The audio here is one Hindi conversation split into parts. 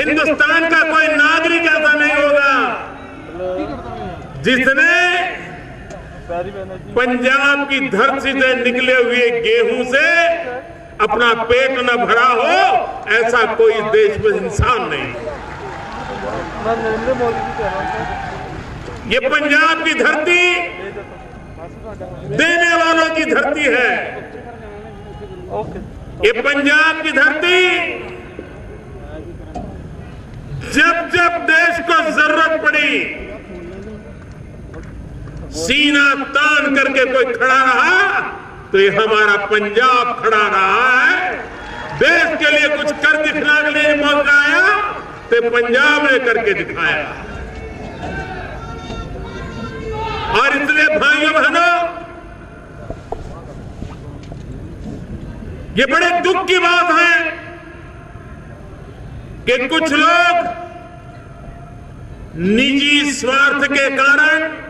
हिंदुस्तान का कोई नागरिक ऐसा नहीं होगा जिसने पंजाब की धरती से निकले हुए गेहूं से अपना पेट न भरा हो, ऐसा कोई इस देश में इंसान नहीं। ये पंजाब की धरती देने वालों की धरती है। ये पंजाब की धरती जब जब देश को जरूरत पड़ी, सीना तान करके कोई खड़ा रहा तो ये हमारा पंजाब खड़ा रहा है। देश के लिए कुछ कर दिखाने के लिए मौका आया तो पंजाब ने करके दिखाया। और इसलिए भाइयों बहनों, ये बड़े दुख की बात है कि कुछ लोग निजी स्वार्थ के कारण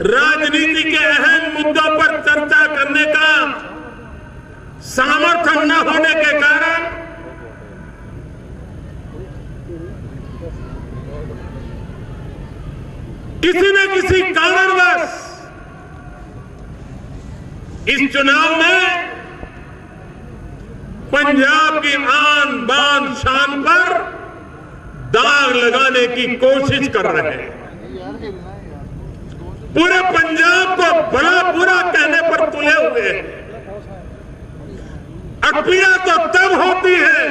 राजनीति के अहम मुद्दों पर चर्चा करने का सामर्थ्य न होने के कारण किसी न किसी कारणवश इस चुनाव में पंजाब की आन बान शान पर दाग लगाने की कोशिश कर रहे हैं। पूरे पंजाब को बड़ा बुरा कहने पर तुले हुए हैं। और पीड़ा तो तब होती है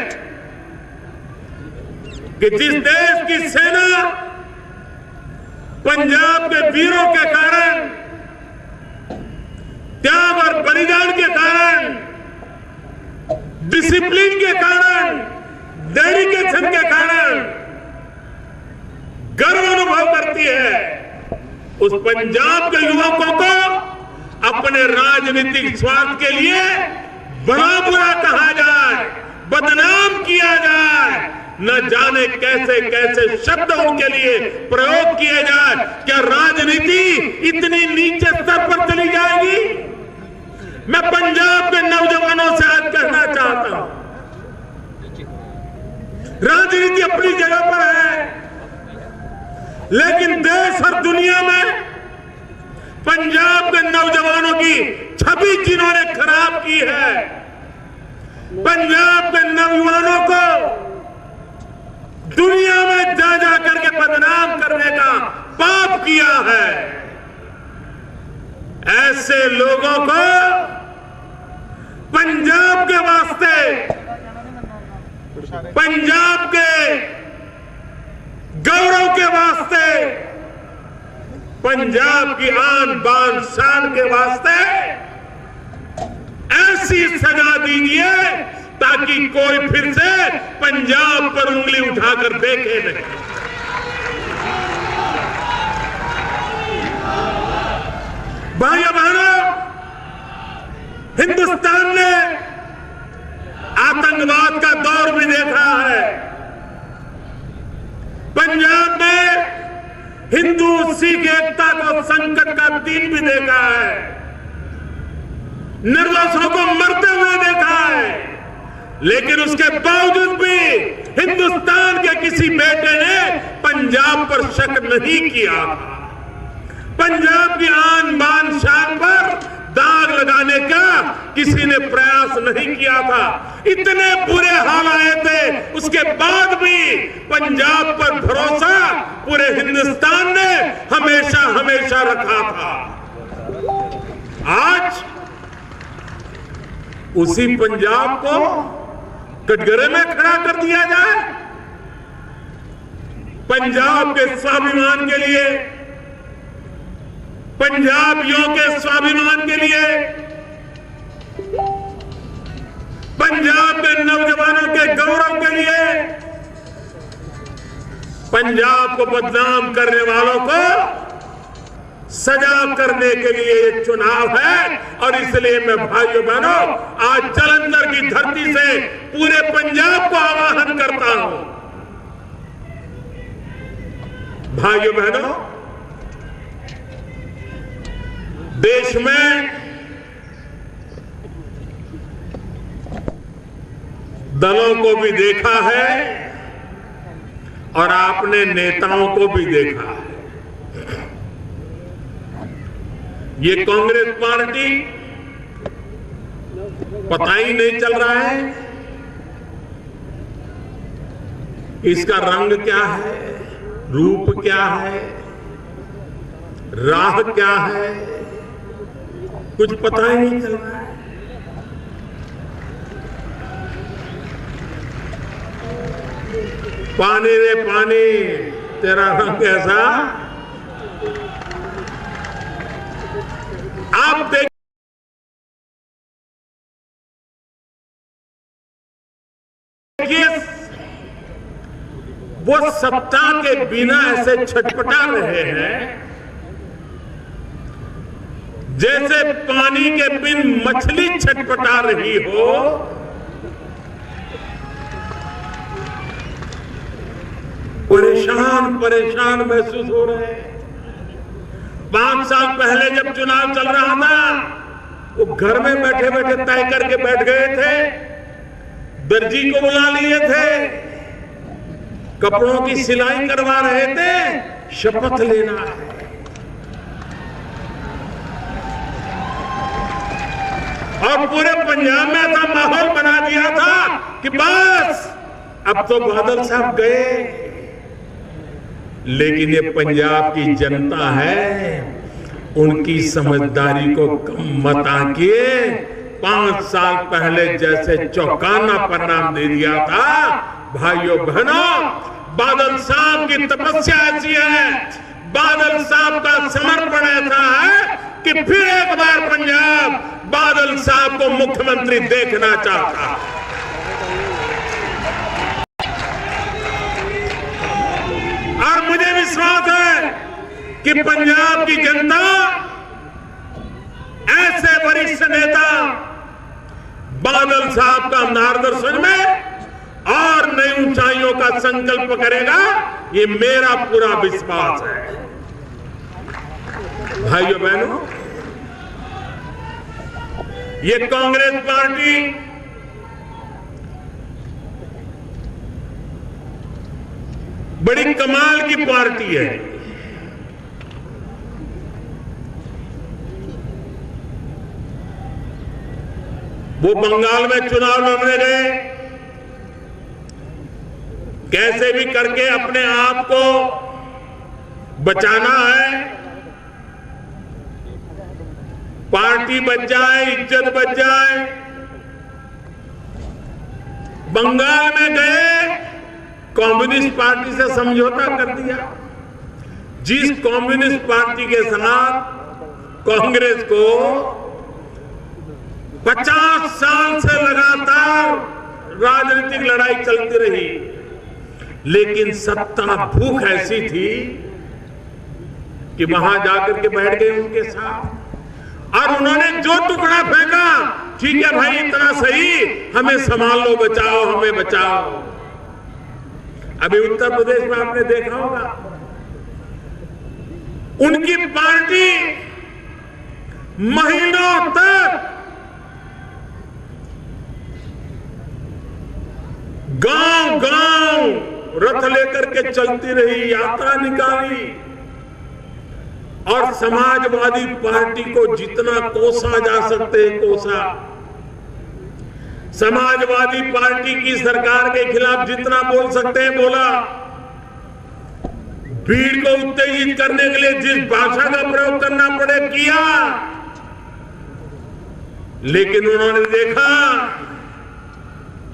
कि जिस देश की सेना पंजाब के वीरों के कारण, त्याग और बलिदान के कारण, डिसिप्लिन के कारण, डेडिकेशन के कारण गर्व अनुभव करती है, उस पंजाब के युवकों को अपने राजनीतिक स्वार्थ के लिए बड़ा बुरा कहा जाए, बदनाम किया जाए, न जाने कैसे कैसे शब्द उनके लिए प्रयोग किए जाए। क्या राजनीति इतनी नीचे स्तर पर चली जाएगी? मैं पंजाब के नौजवानों से आज कहना चाहता हूं, राजनीति अपनी जगह पर है, लेकिन देश और दुनिया में पंजाब के नौजवानों की छवि जिन्होंने खराब की है, पंजाब के नौजवानों को दुनिया में जा जा करके बदनाम करने का पाप किया है, ऐसे लोगों को पंजाब के वास्ते, पंजाब के गौरव के वास्ते, पंजाब की आन बान शान के वास्ते ऐसी सजा दीजिए ताकि कोई फिर से पंजाब पर उंगली उठाकर देखे नहीं। भाइयों बहनों, हिंदुस्तान ने आतंकवाद का दौर भी देखा है, पंजाब में हिंदू सिख एकता को संकट का दिन भी देखा है, निर्दोषों को मरते हुए देखा है, लेकिन उसके बावजूद भी हिंदुस्तान के किसी बेटे ने पंजाब पर शक नहीं किया। पंजाब की आन बान शान पर दाग लगाने का किसी ने प्रयास नहीं किया था। इतने बुरे हाल आए थे, उसके बाद भी पंजाब पर भरोसा पूरे हिंदुस्तान ने हमेशा हमेशा रखा था। आज उसी पंजाब को कटघरे में खड़ा कर दिया जाए। पंजाब के स्वाभिमान के लिए, पंजाबियों के स्वाभिमान के लिए, पंजाब के नौजवानों के गौरव के लिए, पंजाब को बदनाम करने वालों को सजा करने के लिए ये चुनाव है। और इसलिए मैं भाइयों बहनों आज जालंधर की धरती से पूरे पंजाब को आह्वान करता हूं, भाइयों बहनों, देश में दलों को भी देखा है और आपने नेताओं को भी देखा है। ये कांग्रेस पार्टी पता ही नहीं चल रहा है इसका रंग क्या है, रूप क्या है, राह क्या है, कुछ पता ही नहीं चल रहा है। पानी रे पानी, तेरा रंग कैसा। आप देखिए वो सत्ता के बिना ऐसे छटपटा रहे हैं जैसे पानी के बिन मछली छटपटा रही हो। परेशान परेशान महसूस हो रहे हैं। 5 साल पहले जब चुनाव चल रहा था वो घर में बैठे बैठे तय करके बैठ गए थे, दर्जी को बुला लिए थे, कपड़ों की सिलाई करवा रहे थे, शपथ लेना है। और पूरे पंजाब में ऐसा माहौल बना दिया था कि बस अब तो बादल साहब गए। लेकिन ये पंजाब की जनता है, उनकी समझदारी को कम मत आंकिए। 5 साल पहले जैसे चौंकाना परिणाम दे दिया था, भाइयों बहनों, बादल साहब की तपस्या ऐसी है, बादल साहब का समर्पण ऐसा है कि फिर एक बार पंजाब बादल साहब को मुख्यमंत्री देखना चाहता है। और मुझे विश्वास है कि पंजाब की जनता ऐसे वरिष्ठ नेता बादल साहब का मार्गदर्शन में और नई ऊंचाइयों का संकल्प करेगा, ये मेरा पूरा विश्वास है। भाइयों बहनों, ये कांग्रेस पार्टी बड़ी कमाल की पार्टी है। वो बंगाल में चुनाव लड़ने गए, कैसे भी करके अपने आप को बचाना है, पार्टी बच जाए, इज्जत बच जाए। बंगाल में गए, कम्युनिस्ट पार्टी से समझौता कर दिया। जिस कम्युनिस्ट पार्टी के साथ कांग्रेस को 50 साल से लगातार राजनीतिक लड़ाई चलती रही, लेकिन सत्ता भूख ऐसी थी कि वहां जाकर के बैठ गए उनके साथ, और उन्होंने जो टुकड़ा फेंका, ठीक है भाई इतना सही, हमें संभाल लो, बचाओ, हमें बचाओ। अभी उत्तर प्रदेश में आपने देखा होगा, उनकी पार्टी महीनों तक गांव गांव रथ लेकर के चलती रही, यात्रा निकाली, और समाजवादी पार्टी को जितना कोसा जा सकते कोसा, समाजवादी पार्टी की सरकार के खिलाफ जितना बोल सकते हैं बोला, भीड़ को उत्तेजित करने के लिए जिस भाषा का प्रयोग करना पड़े किया। लेकिन उन्होंने देखा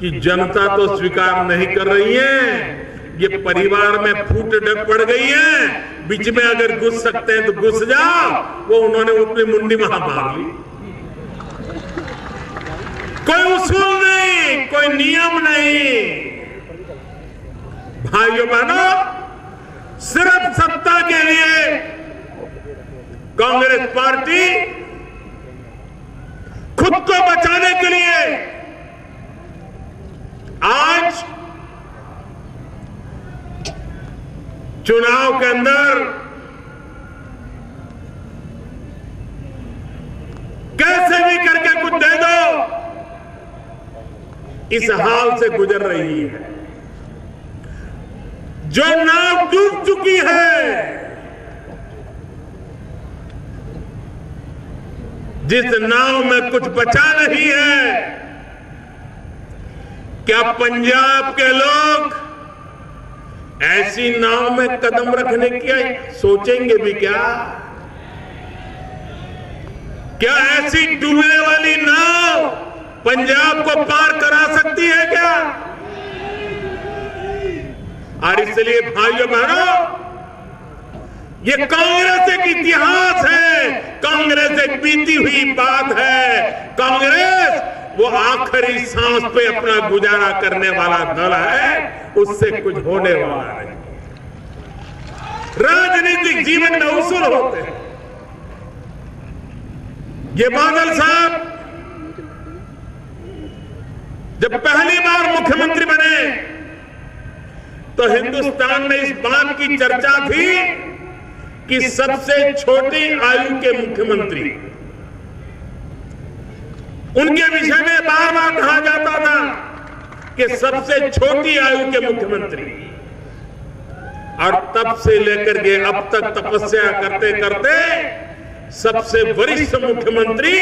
कि जनता तो स्वीकार नहीं कर रही है, ये परिवार में फूट पड़ गई है, बीच में अगर घुस सकते हैं तो घुस जाओ। वो उन्होंने अपनी मुंडी वहां मार ली। कोई उसूल नहीं, कोई नियम नहीं। भाइयों बहनों, सिर्फ सत्ता के लिए कांग्रेस पार्टी खुद को बचाने के लिए आज चुनाव के अंदर कैसे भी करके कुछ दे दो, इस हाल से गुजर रही है। जो नाव डूब चुकी है, जिस नाव में कुछ बचा नहीं है, क्या पंजाब के लोग ऐसी नाव में कदम रखने की सोचेंगे भी क्या? क्या ऐसी डूबने वाली नाव पंजाब को पार करा सकती है क्या? और इसलिए भाइयों बहनों, ये कांग्रेस एक इतिहास है, कांग्रेस एक बीती हुई बात है। कांग्रेस वो आखिरी सांस पे अपना गुजारा करने वाला दल है, उससे कुछ होने वाला नहीं। राजनीतिक जीवन में उसूल होते हैं। ये बादल साहब जब पहली बार मुख्यमंत्री बने तो हिंदुस्तान में इस बात की चर्चा थी कि सबसे छोटी आयु के मुख्यमंत्री, उनके विषय में बार बार कहा जाता था कि सबसे छोटी आयु के मुख्यमंत्री, और तब से लेकर के अब तक तपस्या करते करते सबसे वरिष्ठ मुख्यमंत्री,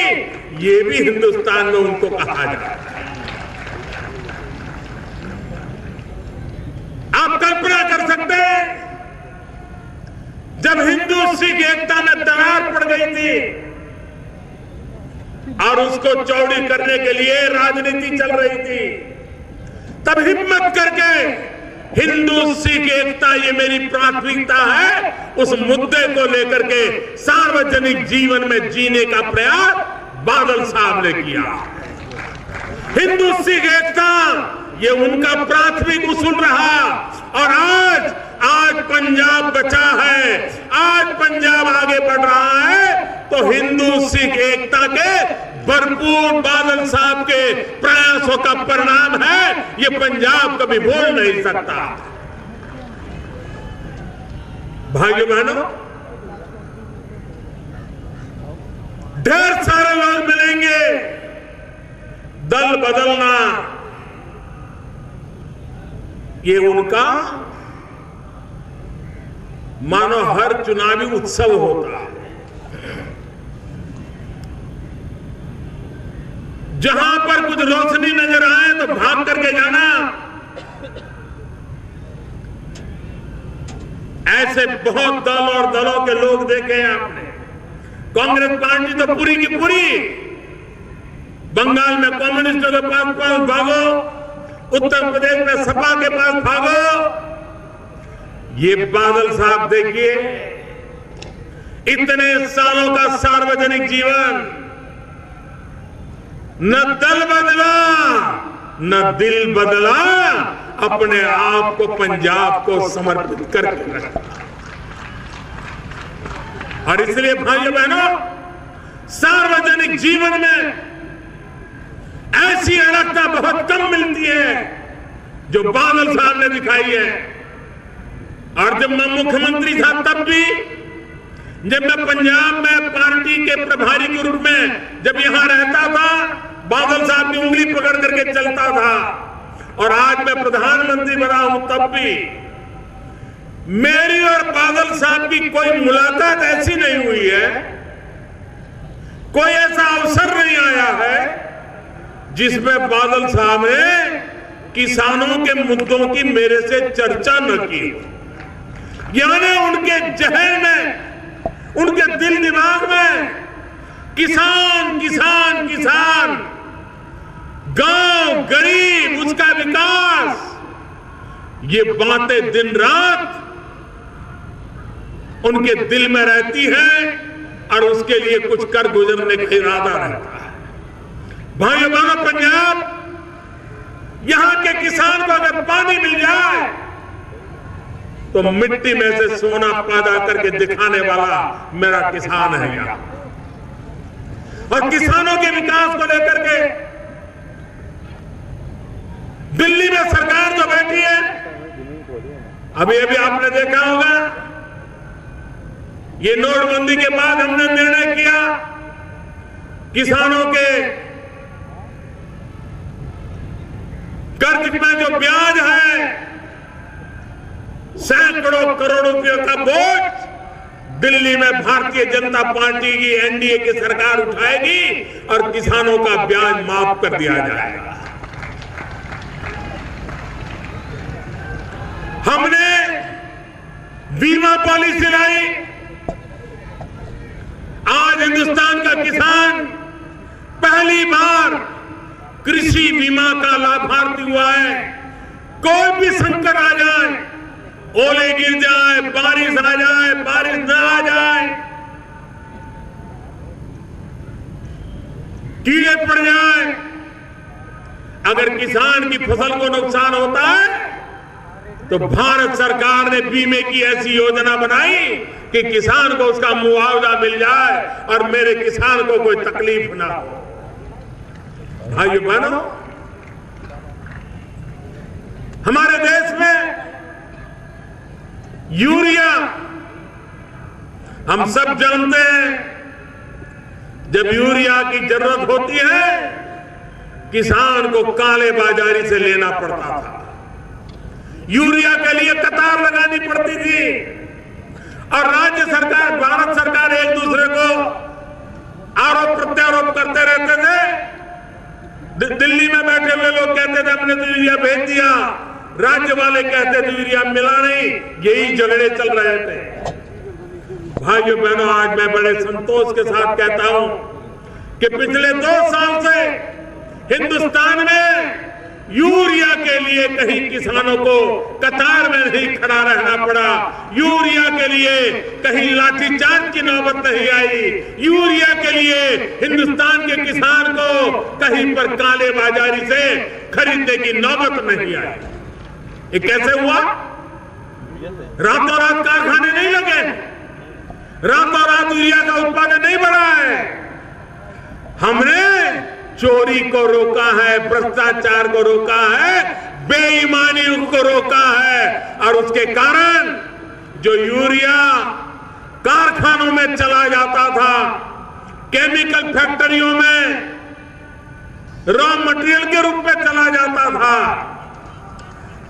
ये भी हिंदुस्तान में उनको कहा जाता है। आप कल्पना कर सकते हैं, जब हिंदू सिख एकता में दरार पड़ गई थी और उसको चौड़ी करने के लिए राजनीति चल रही थी, तब हिम्मत करके हिंदू सिख एकता ये मेरी प्राथमिकता है, उस मुद्दे को लेकर के सार्वजनिक जीवन में जीने का प्रयास बादल साहब ने किया। हिंदू सिख एकता ये उनका प्राथमिक उसूल रहा, और आज पंजाब बचा है, आज पंजाब आगे बढ़ रहा है, तो हिंदू सिख एकता के भरपूर बादल साहब के प्रयासों का परिणाम है। ये पंजाब कभी भूल नहीं सकता। भाइयों बहनों, ढेर सारे लोग मिलेंगे, दल बदलना ये उनका मानो हर चुनावी उत्सव होता है। जहां पर कुछ रोशनी नजर आए तो भाग करके जाना, ऐसे बहुत दल और दलों के लोग देखे हैं आपने। कांग्रेस पार्टी तो पूरी की पूरी बंगाल में कम्युनिस्टों के पास भागो, उत्तर प्रदेश में सपा के पास भागो। ये बादल साहब देखिए, इतने सालों का सार्वजनिक जीवन, न दल बदला न दिल बदला, अपने आप को पंजाब को समर्पित करके रखा। और इसलिए भाइयों बहनों, सार्वजनिक जीवन में ऐसी अड़कता बहुत कम मिलती है जो बादल साहब ने दिखाई है। और जब मैं मुख्यमंत्री था तब भी, जब मैं पंजाब में पार्टी के प्रभारी के रूप में जब यहां रहता था, बादल साहब की उंगली पकड़ करके चलता था। और आज मैं प्रधानमंत्री बना हूं तब भी मेरी और बादल साहब की कोई मुलाकात ऐसी नहीं हुई है, कोई ऐसा अवसर नहीं आया है जिसमें बादल साहब ने किसानों के मुद्दों की मेरे से चर्चा न की। यानी उनके जहन में, उनके दिल दिमाग में किसान किसान किसान, गांव गरीब, उसका विकास, ये बातें दिन रात उनके दिल में रहती है और उसके लिए कुछ कर गुजरने का इरादा रहता है। भाइयों बहनों, पंजाब, यहां के किसान को अगर पानी मिल जाए तो मिट्टी में से सोना पैदा करके दिखाने वाला मेरा किसान है यहां। और किसानों के विकास को लेकर के दिल्ली में सरकार जो बैठी है, अभी अभी आपने देखा होगा, ये नोटबंदी के बाद हमने निर्णय किया किसानों के कर्ज में जो ब्याज है, सैकड़ों करोड़ रुपयों का बोझ दिल्ली में भारतीय जनता पार्टी की एनडीए की सरकार उठाएगी और किसानों का ब्याज माफ कर दिया जाएगा। हमने बीमा पॉलिसी लाई। आज हिंदुस्तान का किसान पहली बार कृषि बीमा का लाभार्थी हुआ है। कोई भी संकट आ जाए, ओले गिर जाए, बारिश आ जाए, बारिश न आ जाए, कीड़े पड़ जाए, अगर किसान की फसल को नुकसान होता है तो भारत सरकार ने बीमे की ऐसी योजना बनाई कि किसान को उसका मुआवजा मिल जाए और मेरे किसान को कोई तकलीफ ना हो। भाइयों बहनों, हमारे देश में यूरिया, हम सब जानते हैं, जब यूरिया की जरूरत होती है किसान को काले बाजारी से लेना पड़ता था। यूरिया के लिए कतार लगानी पड़ती थी और राज्य सरकार, भारत सरकार एक दूसरे को आरोप प्रत्यारोप करते रहते थे। दिल्ली में बैठे हुए लोग कहते थे हमने तो यूरिया भेज दिया, राज्य वाले कहते थे यूरिया मिला नहीं। यही झगड़े चल रहे थे। भाइयों बहनों, आज मैं बड़े संतोष के साथ कहता हूं कि पिछले 2 साल से हिंदुस्तान में यूरिया के लिए कहीं किसानों को कतार में नहीं खड़ा रहना पड़ा। यूरिया के लिए कहीं लाठीचार्ज की नौबत नहीं आई। यूरिया के लिए हिंदुस्तान के किसान को कहीं पर काले बाजारी से खरीदने की नौबत नहीं आई। ये कैसे हुआ? रातों रात कारखाने नहीं लगे, रातों रात यूरिया का उत्पादन नहीं बढ़ा है। हमने चोरी को रोका है, भ्रष्टाचार को रोका है, बेईमानी को रोका है और उसके कारण जो यूरिया कारखानों में चला जाता था, केमिकल फैक्ट्रियों में रॉ मटेरियल के रूप में चला जाता था,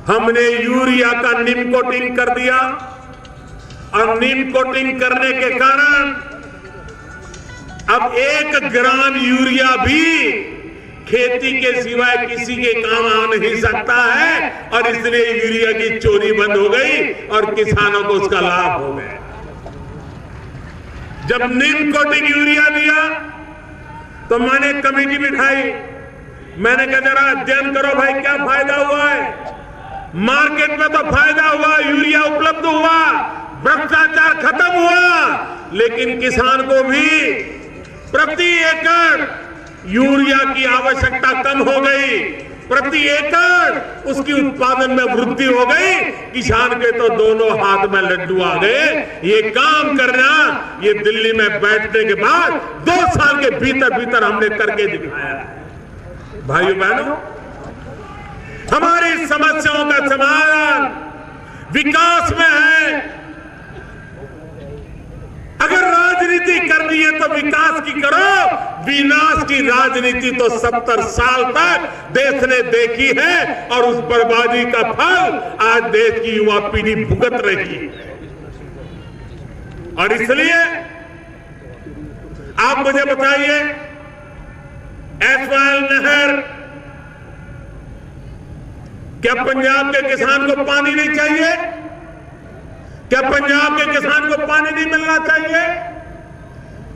हमने यूरिया का नीम कोटिंग कर दिया और नीम कोटिंग करने के कारण अब 1 ग्राम यूरिया भी खेती के सिवाय किसी के काम आ नहीं सकता है और इसलिए यूरिया की चोरी बंद हो गई और किसानों को उसका लाभ हो गया। जब नीम कोटिंग यूरिया दिया तो मैंने कमेटी बिठाई। मैंने कहा जरा अध्ययन करो भाई, क्या फायदा हुआ है। मार्केट में तो फायदा हुआ, यूरिया उपलब्ध हुआ, भ्रष्टाचार खत्म हुआ, लेकिन किसान को भी प्रति एकड़ यूरिया की आवश्यकता कम हो गई, प्रति एकड़ उसकी उत्पादन में वृद्धि हो गई। किसान के तो दोनों हाथ में लड्डू आ गए। ये काम करना, ये दिल्ली में बैठने के बाद 2 साल के भीतर भीतर हमने करके दिखाया। भाइयों बहनों, हमारी समस्याओं का समाधान विकास में है। अगर राजनीति करनी है तो विकास की करो, विनाश की राजनीति तो 70 साल तक देश ने देखी है और उस बर्बादी का फल आज देश की युवा पीढ़ी भुगत रही है। और इसलिए आप मुझे बताइए, एसवाल नहर, क्या पंजाब के किसान को पानी नहीं चाहिए? क्या पंजाब के किसान को पानी नहीं मिलना चाहिए?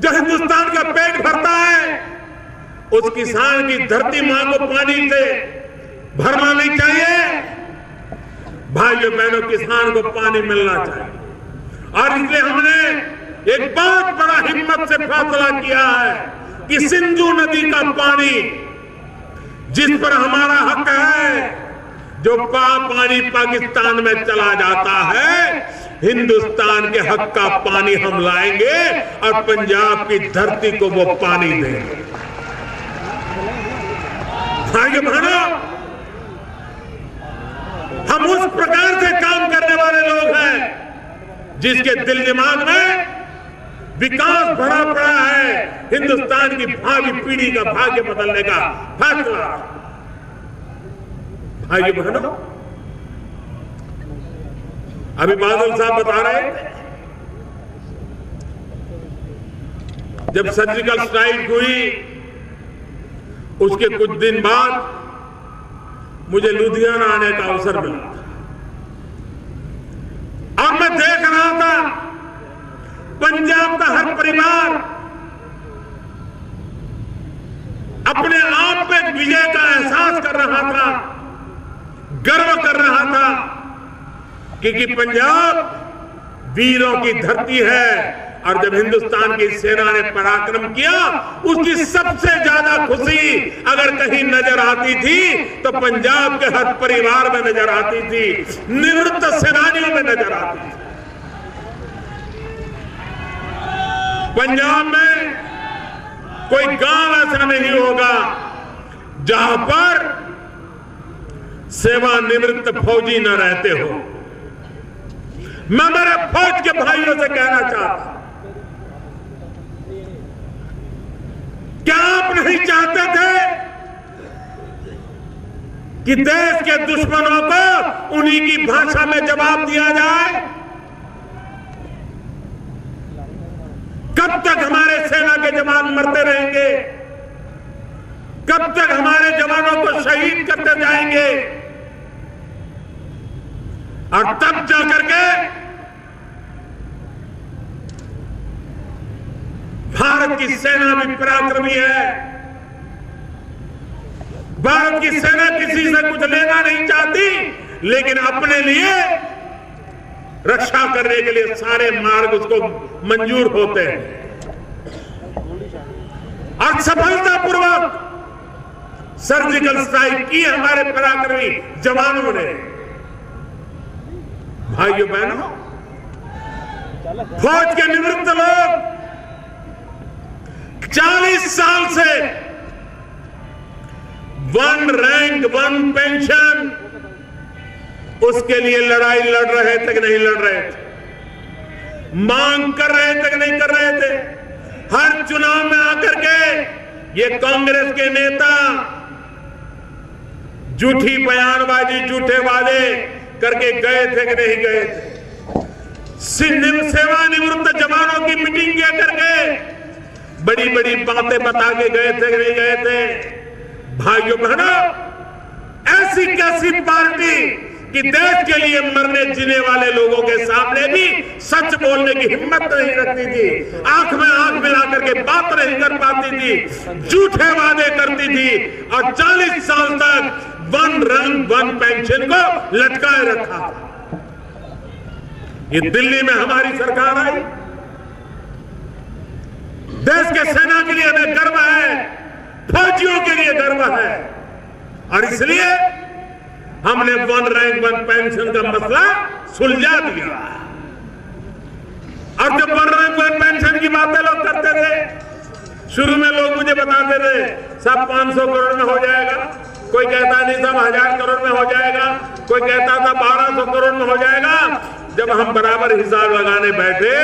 जो हिंदुस्तान का पेट भरता है उस किसान की धरती मां को पानी से भरना नहीं चाहिए? भाइयों बहनों, किसान को पानी मिलना चाहिए और इसलिए हमने एक बहुत बड़ा हिम्मत से फैसला किया है कि सिंधु नदी का पानी जिस पर हमारा हक है, जो पानी पाकिस्तान में चला जाता है, हिंदुस्तान के हक का पानी हम लाएंगे और पंजाब की धरती को वो पानी देंगे। भाइयों बहनों, हम उस प्रकार से काम करने वाले लोग हैं जिसके दिल दिमाग में विकास भरा पड़ा है, हिंदुस्तान की भावी पीढ़ी का भाग्य बदलने का फैसला। भाइयों बहनों, अभी बादल साहब बता रहे थे, जब सर्जिकल स्ट्राइक हुई उसके कुछ दिन बाद मुझे लुधियाना आने का अवसर मिला और मैं देख रहा था पंजाब का हर परिवार अपने आप में विजय का एहसास कर रहा था, गर्व कर रहा था, क्योंकि पंजाब वीरों की धरती है। और जब हिंदुस्तान की सेना ने पराक्रम किया, उसकी सबसे ज्यादा खुशी अगर कहीं नजर आती थी तो पंजाब के हर परिवार में नजर आती थी, निवृत्त सेनानियों में नजर आती थी। पंजाब में कोई गांव ऐसा नहीं होगा जहां पर सेवानिवृत्त फौजी न रहते हो। मैं मेरे फौज के भाइयों से कहना चाहता, क्या आप नहीं चाहते थे कि देश के दुश्मनों को उन्हीं की भाषा में जवाब दिया जाए? कब तक हमारे सेना के जवान मरते रहेंगे? कब तक हमारे जवानों को शहीद करते जाएंगे? और तब जाकर के भारत की सेना भी पराक्रमी है। भारत की सेना किसी से कुछ लेना नहीं चाहती, लेकिन अपने लिए रक्षा करने के लिए सारे मार्ग उसको मंजूर होते हैं। और सफलतापूर्वक सर्जिकल स्ट्राइक की हमारे पराक्रमी जवानों ने। भाइयों बहनों, फौज के निवृत्त लोग 40 साल से वन रैंक वन पेंशन, उसके लिए लड़ाई लड़ रहे थे कि नहीं लड़ रहे थे? मांग कर रहे थे कि नहीं कर रहे थे? हर चुनाव में आकर के ये कांग्रेस के नेता झूठी बयानबाजी, झूठे वादे करके गए थे कि नहीं गए थे? सेवानिवृत्त जवानों की मीटिंग किया करके बड़ी बड़ी बातें बता के गए थे कि नहीं गए थे? भाइयों बहनों, ऐसी कैसी पार्टी कि देश के लिए मरने जीने वाले लोगों के सामने भी सच बोलने की हिम्मत नहीं रखती थी, आंख में आंख मिलाकर के बात नहीं कर पाती थी, झूठे वादे करती थी और 40 साल तक वन रैंक वन पेंशन को लटकाए रखा था। ये दिल्ली में हमारी सरकार आई, देश के सेना के लिए हमें गर्व है, फौजियों के लिए गर्व है, और इसलिए हमने वन रैंक वन पेंशन का मसला सुलझा दिया। और जब वन रैंक वन पेंशन की बातें लोग करते थे, शुरू में लोग मुझे बताते थे सब 500 करोड़ में हो जाएगा, कोई कहता नहीं सब 1000 करोड़ में हो जाएगा, कोई कहता था 1200 करोड़ में हो जाएगा। जब हम बराबर हिसाब लगाने बैठे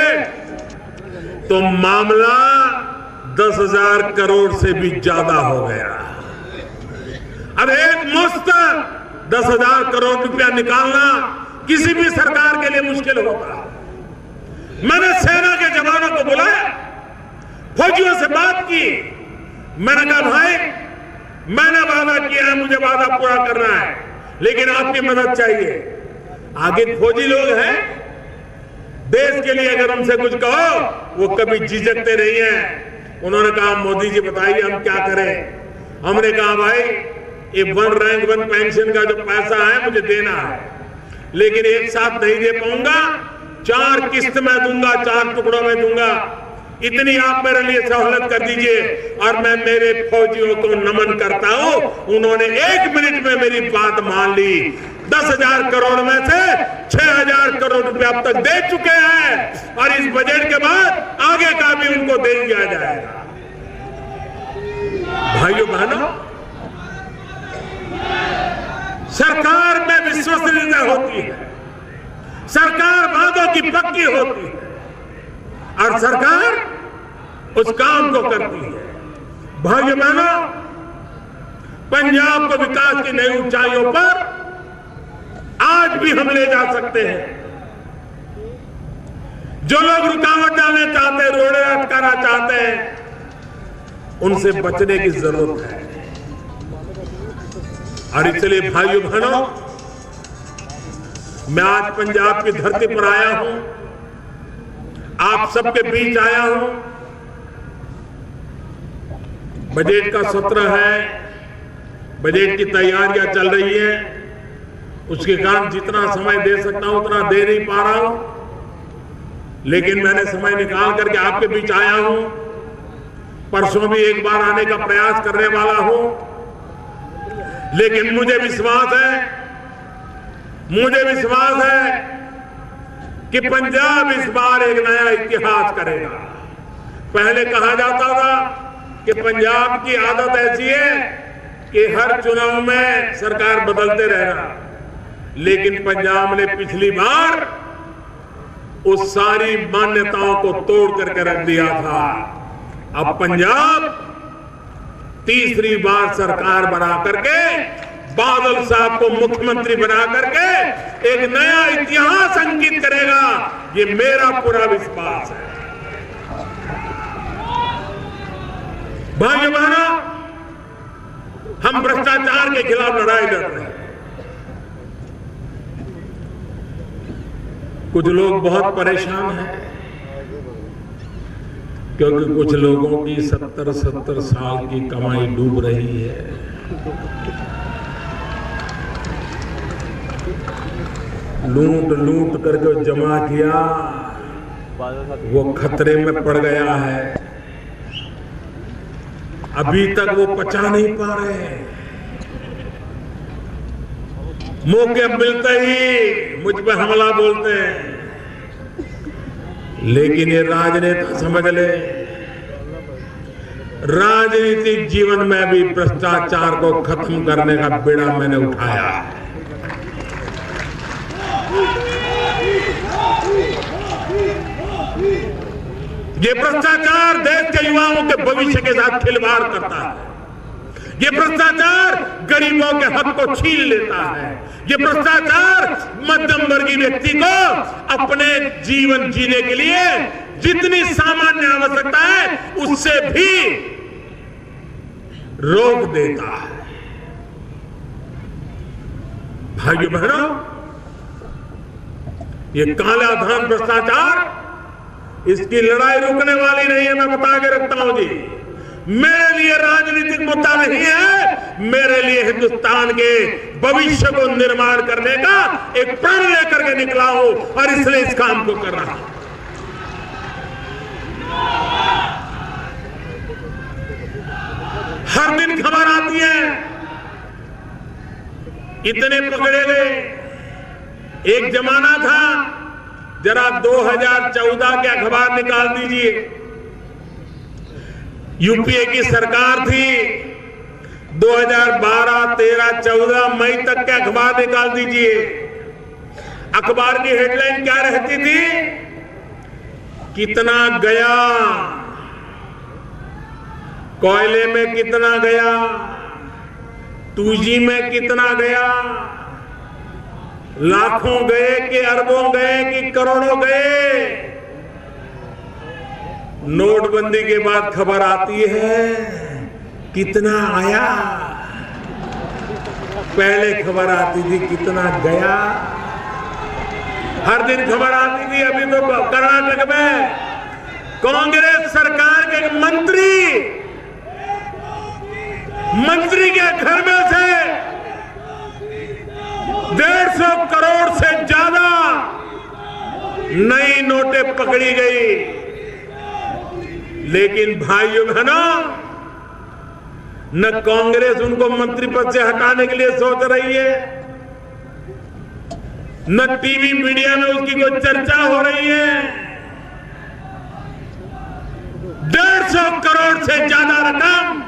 तो मामला 10,000 करोड़ से भी ज्यादा हो गया। अब एक मुश्त 10,000 करोड़ रुपया निकालना किसी भी सरकार के लिए मुश्किल होगा। मैंने सेना के जवानों को बुलाया, फौजियों से बात की, मैंने कहा भाई मैंने वादा किया है, मुझे वादा पूरा करना है, लेकिन आपकी मदद चाहिए। आगे फौजी लोग हैं, देश के लिए अगर उनसे कुछ कहो वो कभी झिझकते नहीं है। उन्होंने कहा मोदी जी बताइए हम क्या करें? हमने कहा भाई ये वन रैंक वन पेंशन का जो पैसा है मुझे देना है, लेकिन एक साथ नहीं दे पाऊंगा, 4 किस्त में दूंगा, 4 टुकड़ों में दूंगा, इतनी आप मेरे लिए सहूलत कर दीजिए। और मैं मेरे फौजियों को नमन करता हूं, उन्होंने 1 मिनट में मेरी बात मान ली। 10,000 करोड़ में से 6,000 करोड़ रुपया अब तक दे चुके हैं और इस बजट के बाद आगे का भी उनको दे दिया जाएगा। भाइयों बहनों, सरकार में विश्वसनीयता होती है, सरकार वादों की पक्की होती है और सरकार उस काम को करती है। भाइयों बहनों, पंजाब को विकास की नई ऊंचाइयों पर आज भी हम ले जा सकते हैं। जो लोग रुकावट डालना चाहते हैं, रोड़े अटकाना चाहते हैं, उनसे बचने की जरूरत है। और इसलिए भाइयों बहनों, मैं आज पंजाब की धरती पर आया हूं, आप सबके बीच आया हूं। बजट का सत्र है, बजट की तैयारियां चल रही है, उसके कारण जितना समय दे सकता हूं उतना दे नहीं पा रहा हूं, लेकिन मैंने समय निकाल करके आपके बीच आया हूं। परसों भी एक बार आने का प्रयास करने वाला हूं, लेकिन मुझे विश्वास है कि पंजाब इस बार एक नया इतिहास करेगा। पहले कहा जाता था कि पंजाब की आदत ऐसी है कि हर चुनाव में सरकार बदलते रहना, लेकिन पंजाब ने पिछली बार उस सारी मान्यताओं को तोड़ करके रख दिया था। अब पंजाब तीसरी बार सरकार बना करके, बादल साहब को मुख्यमंत्री बना करके एक नया इतिहास अंकित करेगा, ये मेरा पूरा विश्वास है। भाइयों बहनों, हम भ्रष्टाचार के खिलाफ लड़ाई लड़ रहे हैं। कुछ लोग बहुत परेशान हैं क्योंकि कुछ लोगों की 70-70 साल की कमाई डूब रही है। लूट करके जमा किया, वो खतरे में पड़ गया है। अभी तक वो पचा नहीं पा रहे। मौके मिलते ही मुझ पे हमला बोलते हैं, लेकिन ये राजनेता समझ ले, राजनीतिक जीवन में भी भ्रष्टाचार को खत्म करने का बीड़ा मैंने उठाया। ये भ्रष्टाचार देश के युवाओं के भविष्य के साथ खिलवाड़ करता है। ये भ्रष्टाचार गरीबों के हक को छीन लेता है। ये भ्रष्टाचार मध्यम वर्गीय व्यक्ति को अपने जीवन जीने के लिए जितनी सामान्य आवश्यकता है उससे भी रोक देता है। भाइयों बहनों, ये काला धन भ्रष्टाचार, इसकी लड़ाई रुकने वाली नहीं है। मैं बता के रखता हूं जी, मेरे लिए राजनीतिक मुद्दा नहीं है, मेरे लिए हिंदुस्तान के भविष्य को निर्माण करने का एक प्रण लेकर के निकला हूं और इसलिए इस काम को कर रहा हूं। हर दिन खबर आती है, इतने पकड़े गए। एक जमाना था, जरा 2014 के अखबार निकाल दीजिए, यूपीए की सरकार थी, 2012, 13, 14 मई तक के अखबार निकाल दीजिए। अखबार की हेडलाइन क्या रहती थी? कितना गया, कोयले में कितना गया, 2G में कितना गया, लाखों गए कि अरबों गए कि करोड़ों गए। नोटबंदी के बाद खबर आती है कितना आया। पहले खबर आती थी कितना गया, हर दिन खबर आती थी। अभी तो कर्नाटक में कांग्रेस सरकार के मंत्री के घर में से 150 करोड़ से ज्यादा नई नोटें पकड़ी गई। लेकिन भाइयों बहनों, न कांग्रेस उनको मंत्री पद से हटाने के लिए सोच रही है, न टीवी मीडिया में उसकी कोई चर्चा हो रही है। 150 करोड़ से ज्यादा रकम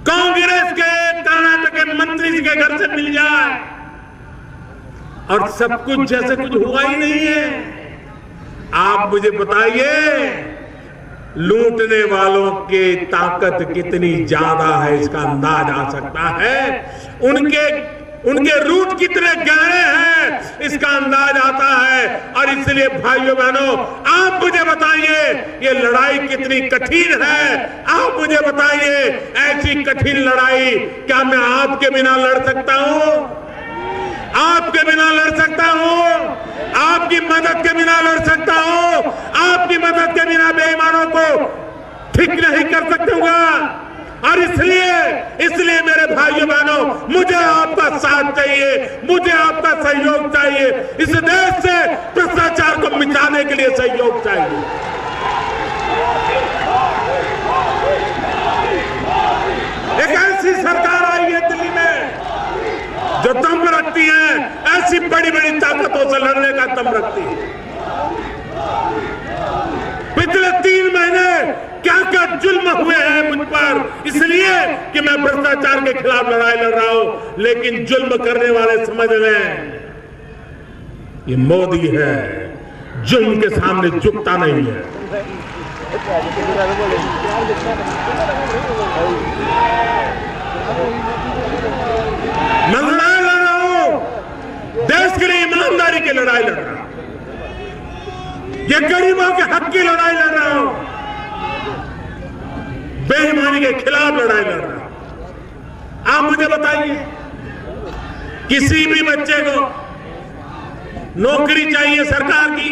कांग्रेस के कर्नाटक के मंत्री के घर से मिल जाए और सब कुछ जैसे कुछ हुआ ही नहीं है। आप मुझे बताइए, लूटने वालों की ताकत कितनी ज्यादा है, इसका अंदाज आ सकता है। उनके उनके रूट कितने गहरे हैं इसका अंदाज आता है। और इसलिए भाइयों बहनों, आप मुझे बताइए ये लड़ाई कितनी कठिन है। आप मुझे बताइए ऐसी कठिन लड़ाई क्या मैं आपके बिना लड़ सकता हूं? आपके बिना लड़ सकता हूं? आपकी मदद के बिना लड़ सकता हूं? आपकी मदद के बिना बेईमानों को ठीक नहीं कर सकूंगा। और इसलिए मेरे भाइयों बहनों, मुझे आपका साथ चाहिए, मुझे आपका सहयोग चाहिए। इस देश से भ्रष्टाचार को मिटाने के लिए सहयोग चाहिए। एक ऐसी सरकार आई है दिल्ली में जो दम रखती है, ऐसी बड़ी बड़ी ताकतों से लड़ने का दम रखती है। पिछले 3 महीने क्या क्या जुल्म हुए हैं मुझ पर, इसलिए कि मैं भ्रष्टाचार के खिलाफ लड़ाई लड़ रहा हूं। लेकिन जुल्म करने वाले समझ लें ये मोदी है, जुल्म के सामने झुकता नहीं है। मैं लड़ाई लड़ रहा हूं, देश के लिए ईमानदारी की लड़ाई लड़ रहा हूं, ये गरीबों के हक की लड़ाई लड़ रहा हूं, बेईमानी के खिलाफ लड़ाई लड़ रहा हूं। आप मुझे बताइए, किसी भी बच्चे को नौकरी चाहिए सरकार की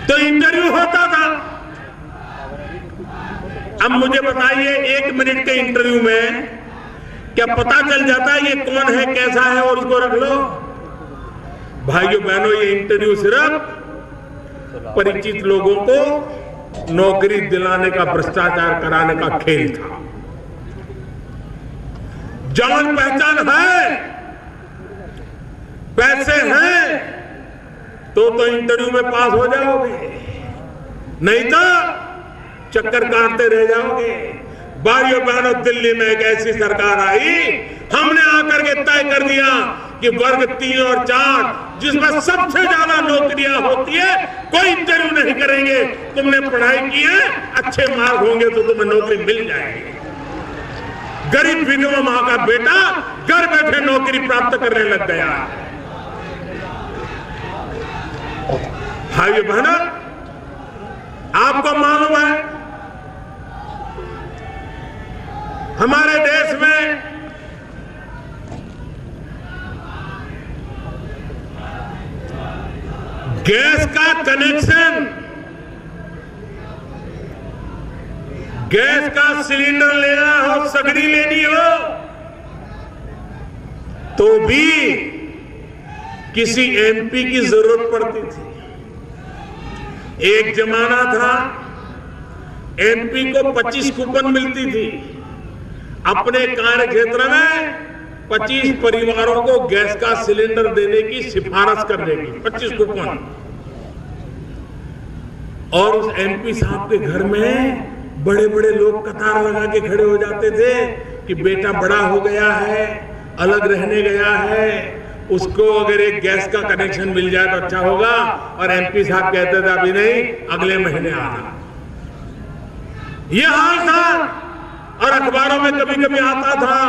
तो इंटरव्यू होता था। अब मुझे बताइए 1 मिनट के इंटरव्यू में क्या पता चल जाता है ये कौन है, कैसा है और उसको रख लो? भाइयों बहनों, ये इंटरव्यू सिर्फ परिचित लोगों को नौकरी दिलाने का, भ्रष्टाचार कराने का खेल था। जान पहचान है, पैसे हैं तो इंटरव्यू में पास हो जाओगे, नहीं तो चक्कर काटते रह जाओगे। भाइयों बहनों, दिल्ली में एक ऐसी सरकार आई, हमने आकर के तय कर दिया कि वर्ग 3 और 4 जिसमें सबसे ज्यादा नौकरियां होती है, कोई इंटरव्यू नहीं करेंगे। तुमने पढ़ाई की है, अच्छे मार्क होंगे तो तुम्हें नौकरी मिल जाएगी। गरीब विधवा मां का बेटा घर बैठे नौकरी प्राप्त करने लग गया। भाइयों बहनों, आपको मालूम है हमारे देश में गैस का कनेक्शन, गैस का सिलेंडर लेना हो, सगड़ी लेनी हो तो भी किसी एमपी की जरूरत पड़ती थी। एक जमाना था एमपी को 25 कूपन मिलती थी अपने कार्य क्षेत्र में 25 परिवारों को गैस का सिलेंडर देने की सिफारिश करने की 25 कूपन। और उस एमपी साहब के घर में बड़े बड़े लोग कतार लगा के खड़े हो जाते थे कि बेटा बड़ा हो गया है, अलग रहने गया है, उसको अगर एक गैस का कनेक्शन मिल जाए तो अच्छा होगा। और एमपी साहब कहते थे अभी नहीं, अगले महीने आना। यह हाल था। और अखबारों में कभी कभी आता था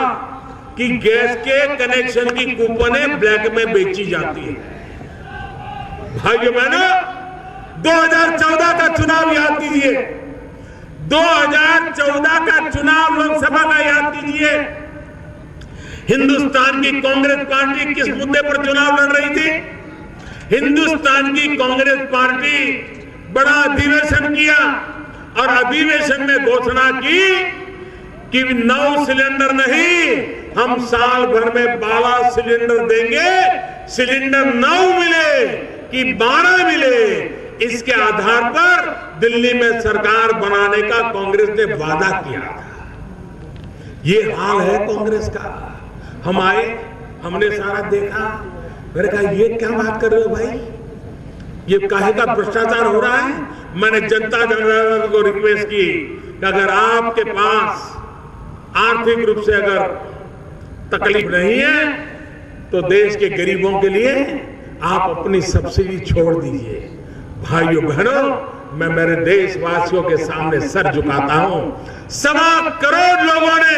कि गैस के कनेक्शन की कूपनें ब्लैक में बेची जाती है। भाइयों बहनों, 2014 का चुनाव याद कीजिए, 2014 का चुनाव लोकसभा का याद कीजिए। हिंदुस्तान की कांग्रेस पार्टी किस मुद्दे पर चुनाव लड़ रही थी? हिंदुस्तान की कांग्रेस पार्टी बड़ा अधिवेशन किया और अधिवेशन में घोषणा की कि 9 सिलेंडर नहीं, हम साल भर में 12 सिलेंडर देंगे। सिलेंडर 9 मिले कि 12 मिले, इसके आधार पर दिल्ली में सरकार बनाने का कांग्रेस ने वादा किया था। ये हाल है कांग्रेस का। हम आए, हमने सारा देखा, मैंने कहा ये क्या बात कर रहे हो भाई, ये काहे का भ्रष्टाचार हो रहा है। मैंने जनता जनार्दन को रिक्वेस्ट की कि अगर आपके पास आर्थिक रूप से अगर तकलीफ नहीं है तो देश के गरीबों के लिए आप अपनी सब्सिडी छोड़ दीजिए। भाइयों बहनों, मैं मेरे देशवासियों के सामने सर झुकाता हूं। 1.25 करोड़ लोगों ने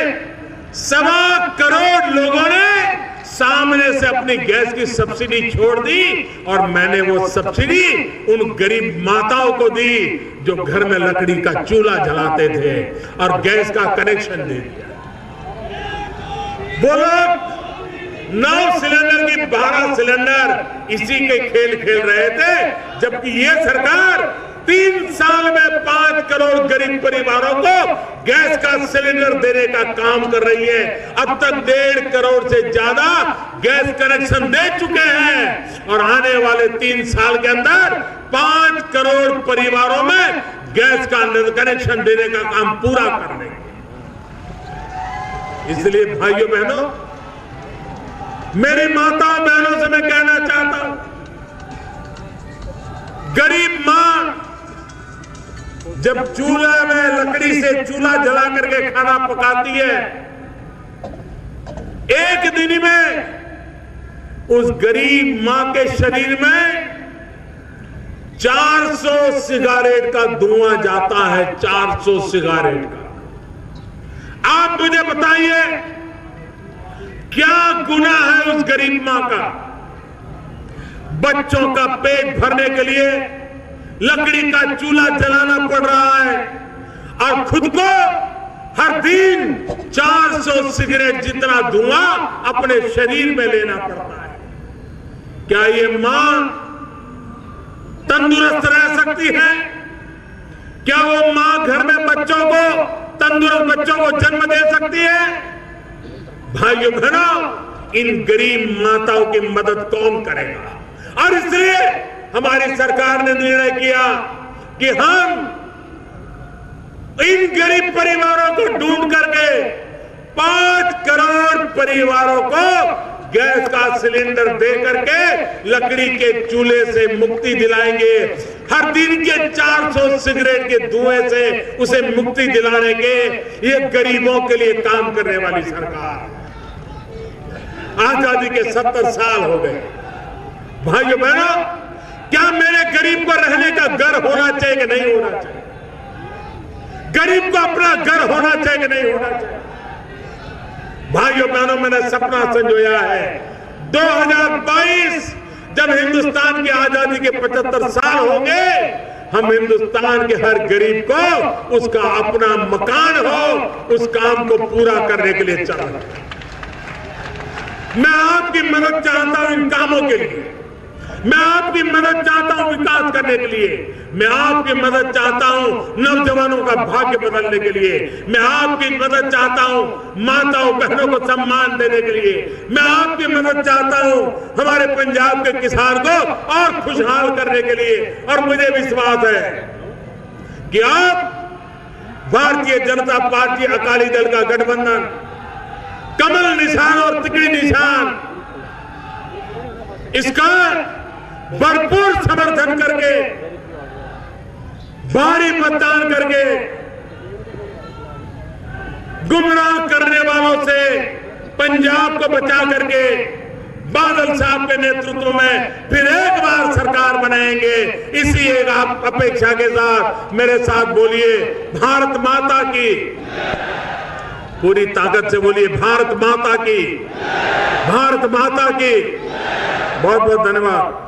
1.25 करोड़ लोगों ने सामने से अपनी गैस की सब्सिडी छोड़ दी और मैंने वो सब्सिडी उन गरीब माताओं को दी जो घर में लकड़ी का चूल्हा जलाते थे और गैस का कनेक्शन दे दिया। वो लोग 9 सिलेंडर की 12 सिलेंडर इसी के खेल खेल रहे थे, जबकि ये सरकार 3 साल में 5 करोड़ गरीब परिवारों को गैस का सिलेंडर देने का काम कर रही है। अब तक 1.5 करोड़ से ज्यादा गैस कनेक्शन दे चुके हैं और आने वाले 3 साल के अंदर 5 करोड़ परिवारों में गैस का कनेक्शन देने का काम पूरा कर लेंगे। इसलिए भाइयों बहनों, मेरी माताओं बहनों से मैं कहना चाहता हूं, गरीब मां जब चूल्हा में लकड़ी से चूल्हा जला करके खाना पकाती है, एक दिन में उस गरीब मां के शरीर में 400 सिगारेट का धुआं जाता है। 400 सिगारेट का। आप मुझे बताइए, क्या गुनाह है उस गरीब मां का? बच्चों का पेट भरने के लिए लकड़ी का चूल्हा जलाना पड़ रहा है और खुद को हर दिन 400 सिगरेट जितना धुआं अपने शरीर में लेना पड़ता है। क्या ये मां तंदुरुस्त रह सकती है? क्या वो मां घर में बच्चों को, तंदुरुस्त बच्चों को जन्म दे सकती है? भाइयों बहनों, इन गरीब माताओं की मदद कौन करेगा? और इसलिए हमारी सरकार ने निर्णय किया कि हम इन गरीब परिवारों को ढूंढ करके 5 करोड़ परिवारों को गैस का सिलेंडर दे करके लकड़ी के चूल्हे से मुक्ति दिलाएंगे। हर दिन के 400 सिगरेट के धुएं से उसे मुक्ति दिलाने के ये गरीबों के लिए काम करने वाली सरकार। आजादी के 70 साल हो गए। भाइयों बहनों, क्या मेरे गरीब को रहने का घर होना चाहिए कि नहीं होना चाहिए? गरीब को अपना घर होना चाहिए कि नहीं होना चाहिए? भाइयों बहनों, मैंने सपना संजोया है 2022 जब हिंदुस्तान की आजादी के 75 साल होंगे, हम हिंदुस्तान के हर गरीब को उसका अपना मकान हो, उस काम को पूरा करने के लिए चल रहा हूं। मैं आपकी मदद चाहता हूं इन कामों के लिए। मैं आपकी मदद चाहता हूं विकास करने के लिए। मैं आपकी मदद चाहता हूं नौजवानों का भाग्य बदलने के लिए। मैं आपकी मदद चाहता हूं माताओं बहनों को सम्मान देने के लिए। मैं आपकी मदद चाहता हूं हमारे पंजाब के किसान को और खुशहाल करने के लिए। और मुझे विश्वास है कि आप भारतीय जनता पार्टी अकाली दल का गठबंधन, कमल निशान और तिकड़ी निशान, इसका भरपूर समर्थन करके, भारी मतदान करके, गुमराह करने वालों से पंजाब को बचा करके बादल साहब के नेतृत्व में फिर एक बार सरकार बनाएंगे। इसी एक अपेक्षा के साथ मेरे साथ बोलिए, भारत माता की, पूरी ताकत से बोलिए, भारत माता की, भारत माता की। बहुत बहुत धन्यवाद।